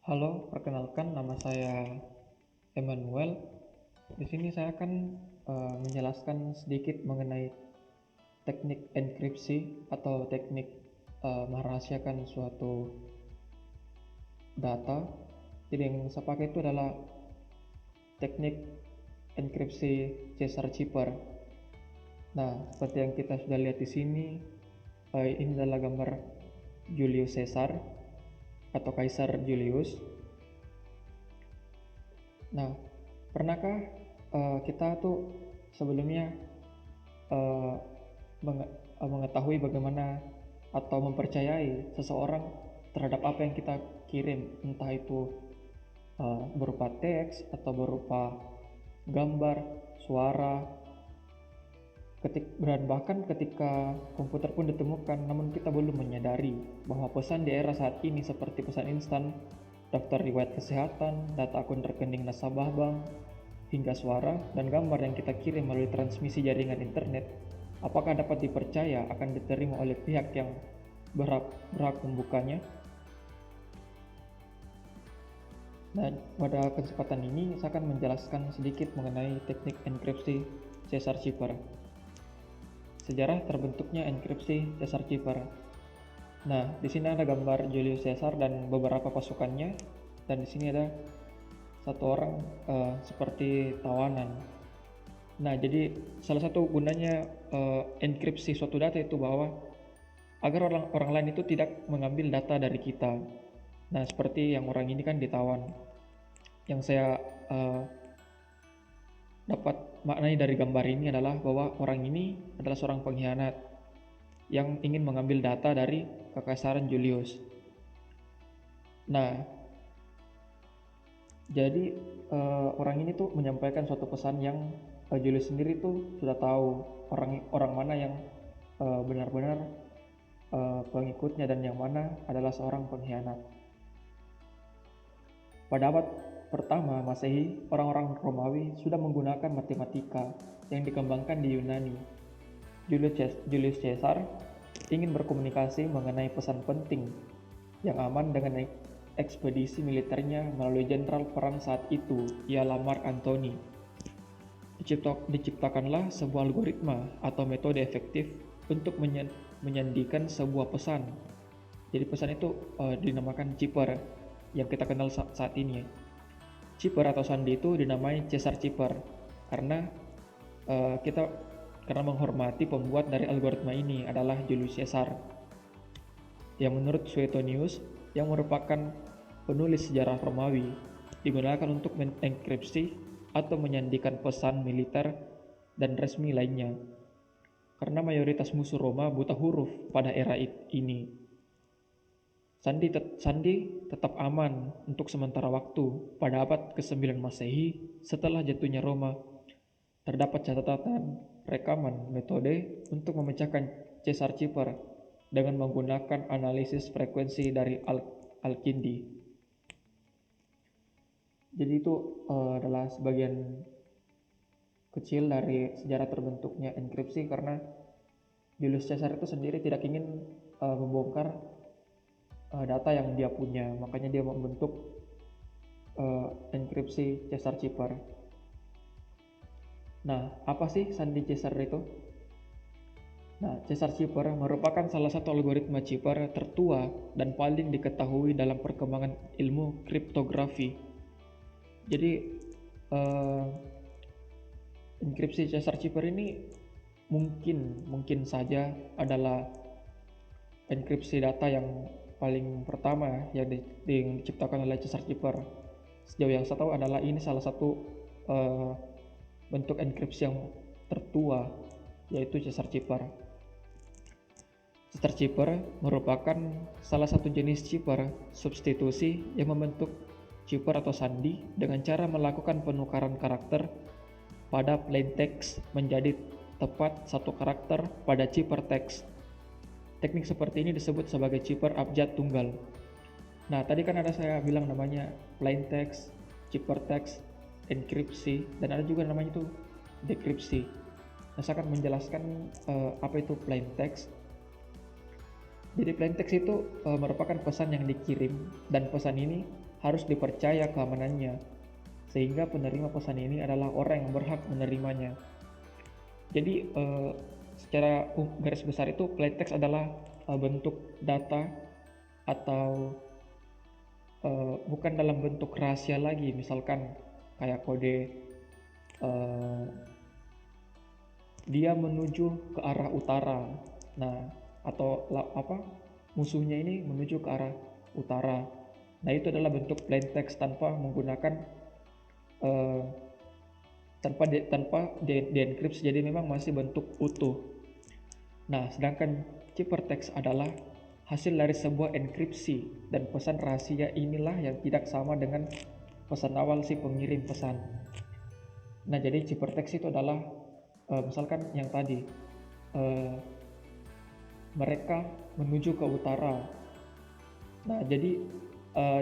Halo, perkenalkan nama saya Emmanuel. Di sini saya akan menjelaskan sedikit mengenai teknik enkripsi atau teknik merahasiakan suatu data. Jadi yang saya pakai itu adalah teknik enkripsi Caesar-Cipher. Nah, seperti yang kita sudah lihat di sini, ini adalah gambar Julius Caesar atau Kaisar Julius. Nah, pernahkah kita tuh sebelumnya uh, mengetahui bagaimana atau mempercayai seseorang terhadap apa yang kita kirim, entah itu berupa teks atau berupa gambar, suara, dan bahkan ketika komputer pun ditemukan, namun kita belum menyadari bahwa pesan di era saat ini seperti pesan instan, daftar riwayat kesehatan, data akun rekening nasabah bank, hingga suara dan gambar yang kita kirim melalui transmisi jaringan internet, apakah dapat dipercaya akan diterima oleh pihak yang berhak membukanya? Nah, pada kesempatan ini saya akan menjelaskan sedikit mengenai teknik enkripsi Caesar-Cipher. Sejarah terbentuknya enkripsi Caesar-Cipher. Nah, di sini ada gambar Julius Caesar dan beberapa pasukannya, dan di sini ada satu orang seperti tawanan. Nah, jadi salah satu gunanya enkripsi suatu data itu bahwa agar orang lain itu tidak mengambil data dari kita. Nah, seperti yang orang ini kan ditawan. Yang saya dapat maknai dari gambar ini adalah bahwa orang ini adalah seorang pengkhianat yang ingin mengambil data dari Kekaisaran Julius. Nah, jadi orang ini tuh menyampaikan suatu pesan yang Julius sendiri tuh sudah tahu orang mana yang benar-benar pengikutnya dan yang mana adalah seorang pengkhianat. Pada abad pertama Masehi, orang-orang Romawi sudah menggunakan matematika yang dikembangkan di Yunani. Julius Caesar ingin berkomunikasi mengenai pesan penting yang aman dengan ekspedisi militernya melalui jenderal perang saat itu, ialah Mark Antony. Diciptakanlah sebuah algoritma atau metode efektif untuk menyandikan sebuah pesan. Jadi pesan itu dinamakan Cipher yang kita kenal saat ini. Cipher atau sandi itu dinamai Caesar-Cipher karena karena menghormati pembuat dari algoritma ini adalah Julius Caesar, yang menurut Suetonius, yang merupakan penulis sejarah Romawi, digunakan untuk mengenkripsi atau menyandikan pesan militer dan resmi lainnya. Karena mayoritas musuh Roma buta huruf pada era ini, Sandi tetap aman untuk sementara waktu. Pada abad ke-9 Masehi, setelah jatuhnya Roma, terdapat catatan rekaman metode untuk memecahkan Caesar-Cipher dengan menggunakan analisis frekuensi dari Al-Kindi. Jadi itu adalah sebagian kecil dari sejarah terbentuknya enkripsi, karena Julius Caesar itu sendiri tidak ingin membongkar data yang dia punya, makanya dia membentuk enkripsi Caesar-Cipher. Nah, apa sih sandi Caesar itu? Nah, Caesar-Cipher merupakan salah satu algoritma Cipher tertua dan paling diketahui dalam perkembangan ilmu kriptografi. Jadi enkripsi Caesar-Cipher ini mungkin saja adalah enkripsi data yang paling pertama yang diciptakan oleh Caesar-Cipher. Sejauh yang saya tahu adalah ini salah satu bentuk enkripsi yang tertua, yaitu Caesar-Cipher. Caesar-Cipher merupakan salah satu jenis Cipher substitusi yang membentuk Cipher atau sandi dengan cara melakukan penukaran karakter pada plain text menjadi tepat satu karakter pada Cipher text. Teknik seperti ini disebut sebagai Cipher abjad tunggal. Nah, tadi kan ada saya bilang namanya plain text, Cipher text, enkripsi, dan ada juga namanya itu dekripsi. Nah, saya akan menjelaskan apa itu plain text. Jadi plain text itu merupakan pesan yang dikirim, dan pesan ini harus dipercaya keamanannya, sehingga penerima pesan ini adalah orang yang berhak menerimanya. Jadi secara garis besar itu plaintext adalah bentuk data atau bukan dalam bentuk rahasia lagi, misalkan kayak kode dia menuju ke arah utara. Nah, atau musuhnya ini menuju ke arah utara. Nah, itu adalah bentuk plain text tanpa menggunakan tanpa dienkripsi, jadi memang masih bentuk utuh. Nah, sedangkan ciphertext adalah hasil dari sebuah enkripsi, dan pesan rahasia inilah yang tidak sama dengan pesan awal si pengirim pesan. Nah, jadi ciphertext itu adalah misalkan yang tadi mereka menuju ke utara. Nah, jadi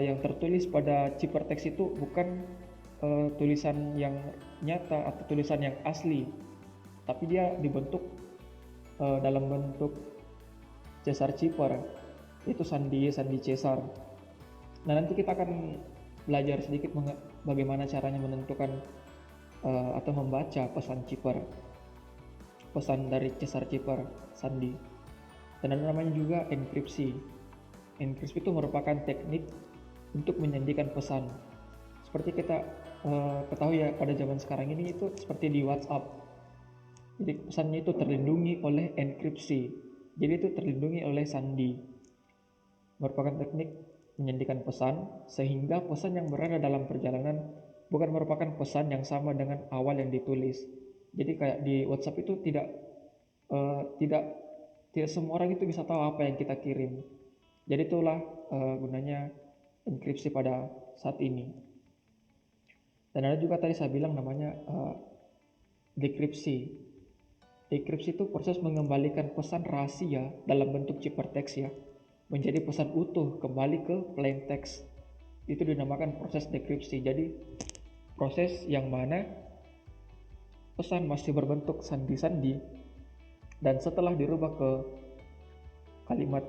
yang tertulis pada ciphertext itu bukan tulisan yang nyata atau tulisan yang asli, tapi dia dibentuk dalam bentuk Caesar cipher, itu sandi Caesar. Nah, nanti kita akan belajar sedikit bagaimana caranya menentukan atau membaca pesan cipher, pesan dari Caesar cipher sandi. Dan ada namanya juga enkripsi. Enkripsi itu merupakan teknik untuk menyandikan pesan. Seperti kita ketahui ya, pada zaman sekarang ini itu seperti di WhatsApp. Jadi pesannya itu terlindungi oleh enkripsi. Jadi itu terlindungi oleh sandi. Merupakan teknik menyandikan pesan sehingga pesan yang berada dalam perjalanan bukan merupakan pesan yang sama dengan awal yang ditulis. Jadi kayak di WhatsApp itu tidak semua orang itu bisa tahu apa yang kita kirim. Jadi itulah gunanya enkripsi pada saat ini. Dan ada juga tadi saya bilang namanya dekripsi. Dekripsi itu proses mengembalikan pesan rahasia dalam bentuk ciphertext ya, menjadi pesan utuh kembali ke plain text. Itu dinamakan proses dekripsi. Jadi proses yang mana pesan masih berbentuk sandi-sandi, dan setelah dirubah ke kalimat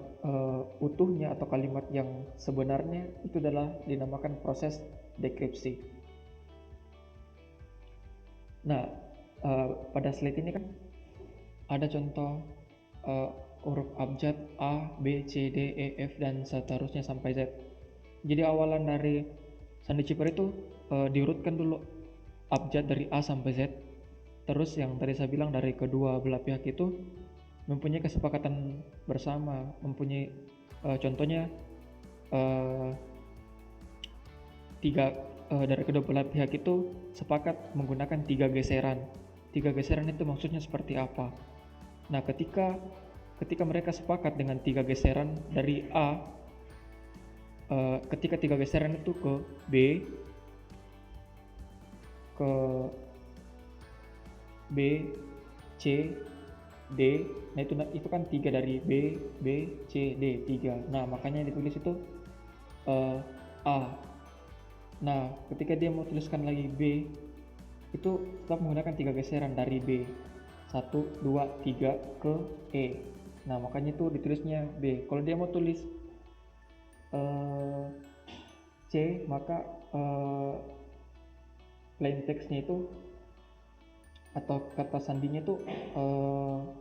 utuhnya atau kalimat yang sebenarnya, itu adalah dinamakan proses dekripsi. Nah, pada slide ini kan ada contoh huruf abjad A, B, C, D, E, F, dan seterusnya sampai Z. Jadi awalan dari sandi cipher itu diurutkan dulu abjad dari A sampai Z. Terus yang tadi saya bilang dari kedua belah pihak itu mempunyai kesepakatan bersama, mempunyai contohnya dari kedua belah pihak itu sepakat menggunakan 3 geseran. 3 geseran itu maksudnya seperti apa? Nah, ketika mereka sepakat dengan 3 geseran dari A, ketika 3 geseran itu ke B, ke B, C, D, nah itu kan 3 dari B, C, D, 3. Nah, makanya ditulis itu A. Nah, ketika dia mau tuliskan lagi B, itu tetap menggunakan 3 geseran dari B, 1, 2, 3 ke E. Nah, makanya itu ditulisnya B. Kalau dia mau tulis C, maka plain text-nya itu atau kata sandinya itu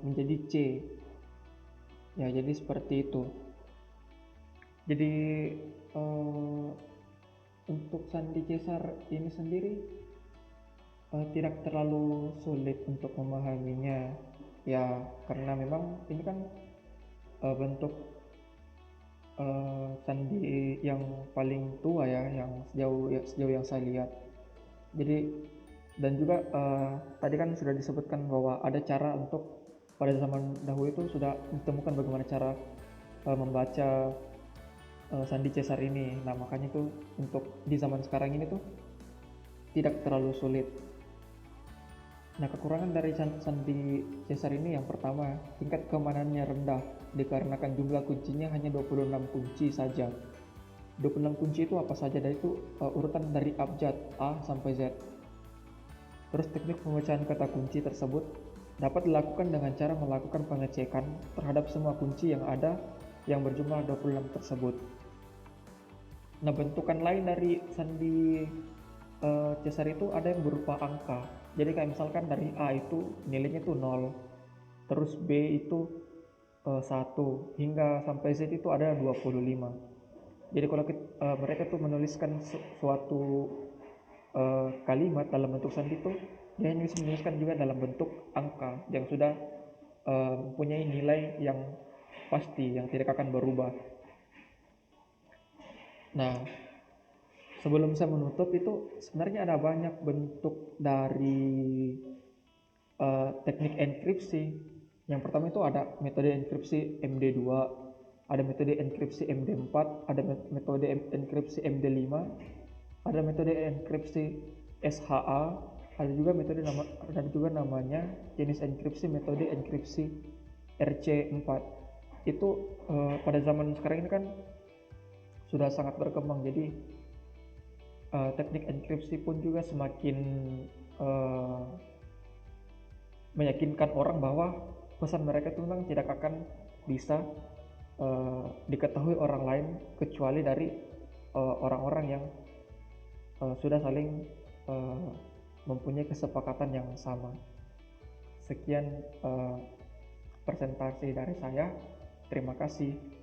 menjadi C. Ya, jadi seperti itu. Jadi untuk sandi Caesar ini sendiri tidak terlalu sulit untuk memahaminya ya, karena memang ini kan bentuk sandi yang paling tua ya, yang sejauh yang saya lihat. Jadi, dan juga tadi kan sudah disebutkan bahwa ada cara untuk pada zaman dahulu itu sudah ditemukan bagaimana cara membaca sandi Caesar ini. Nah, makanya itu untuk di zaman sekarang ini tuh tidak terlalu sulit. Nah, kekurangan dari sandi Caesar ini yang pertama, tingkat keamanannya rendah dikarenakan jumlah kuncinya hanya 26 kunci saja. 26 kunci itu apa saja? Dan itu urutan dari abjad A sampai Z. Terus teknik pemecahan kata kunci tersebut dapat dilakukan dengan cara melakukan pengecekan terhadap semua kunci yang ada yang berjumlah 26 tersebut. Nah, bentukan lain dari sandi Caesar itu ada yang berupa angka. Jadi kayak misalkan dari A itu nilainya itu 0, terus B itu 1, hingga sampai Z itu ada 25. Jadi kalau mereka tuh menuliskan suatu kalimat dalam bentuk sandi itu, dia hanya bisa menuliskan juga dalam bentuk angka yang sudah mempunyai nilai yang pasti, yang tidak akan berubah. Nah, sebelum saya menutup itu sebenarnya ada banyak bentuk dari teknik enkripsi. Yang pertama itu ada metode enkripsi MD2, ada metode enkripsi MD4, ada metode enkripsi MD5, ada metode enkripsi SHA, ada juga namanya jenis enkripsi metode enkripsi RC4. Itu pada zaman sekarang ini kan sudah sangat berkembang, jadi teknik enkripsi pun juga semakin uh, meyakinkan orang bahwa pesan mereka itu memang tidak akan bisa diketahui orang lain kecuali dari orang-orang yang sudah saling uh, mempunyai kesepakatan yang sama. Sekian presentasi dari saya. Terima kasih.